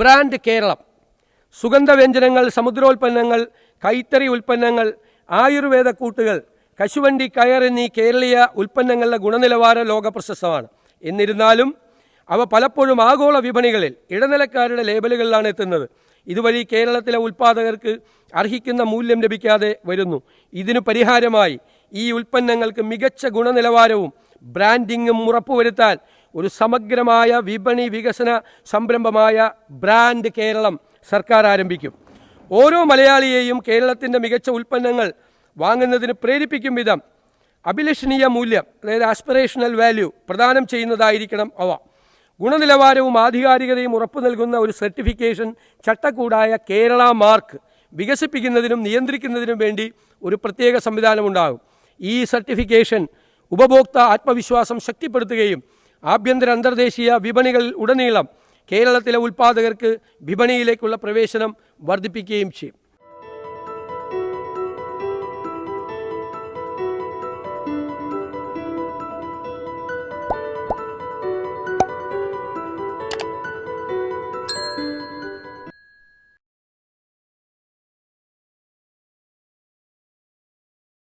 Brand Keralam. സുഗന്ധവ്യഞ്ജനങ്ങൾ, സമുദ്രോൽപ്പന്നങ്ങൾ, കൈത്തറി ഉൽപ്പന്നങ്ങൾ, ആയുർവേദ കൂട്ടുകൾ, കശുവണ്ടി, കയർ എന്നീ കേരളീയ ഉൽപ്പന്നങ്ങളുടെ ഗുണനിലവാരം ലോകപ്രശസ്തമാണ്. എന്നിരുന്നാലും അവ പലപ്പോഴും ആഗോള വിപണികളിൽ ഇടനിലക്കാരുടെ ലേബലുകളിലാണ് എത്തുന്നത്. ഇതുവഴി കേരളത്തിലെ ഉൽപ്പാദകർക്ക് അർഹിക്കുന്ന മൂല്യം ലഭിക്കാതെ വരുന്നു. ഇതിനു പരിഹാരമായി ഈ ഉൽപ്പന്നങ്ങൾക്ക് മികച്ച ഗുണനിലവാരവും ബ്രാൻഡിങ്ങും ഉറപ്പുവരുത്താൻ ഒരു സമഗ്രമായ വിപണി വികസന സംരംഭമായ ബ്രാൻഡ് കേരളം സർക്കാർ ആരംഭിക്കും. ഓരോ മലയാളിയെയും കേരളത്തിൻ്റെ മികച്ച ഉൽപ്പന്നങ്ങൾ വാങ്ങുന്നതിന് പ്രേരിപ്പിക്കും വിധം അഭിലഷണീയ മൂല്യം, അതായത് ആസ്പിറേഷണൽ വാല്യൂ പ്രദാനം ചെയ്യുന്നതായിരിക്കണം അവ. ഗുണനിലവാരവും ആധികാരികതയും ഉറപ്പു നൽകുന്ന ഒരു സർട്ടിഫിക്കേഷൻ ചട്ടക്കൂടായ കേരള മാർക്ക് വികസിപ്പിക്കുന്നതിനും നിയന്ത്രിക്കുന്നതിനും വേണ്ടി ഒരു പ്രത്യേക സംവിധാനമുണ്ടാകും. ഈ സർട്ടിഫിക്കേഷൻ ഉപഭോക്തൃ ആത്മവിശ്വാസം ശക്തിപ്പെടുത്തുകയും ആഭ്യന്തര അന്തർദേശീയ വിപണികളിൽ ഉടനീളം കേരളത്തിലെ ഉൽപ്പാദകർക്ക് വിപണിയിലേക്കുള്ള പ്രവേശനം വർദ്ധിപ്പിക്കുകയും ചെയ്യും.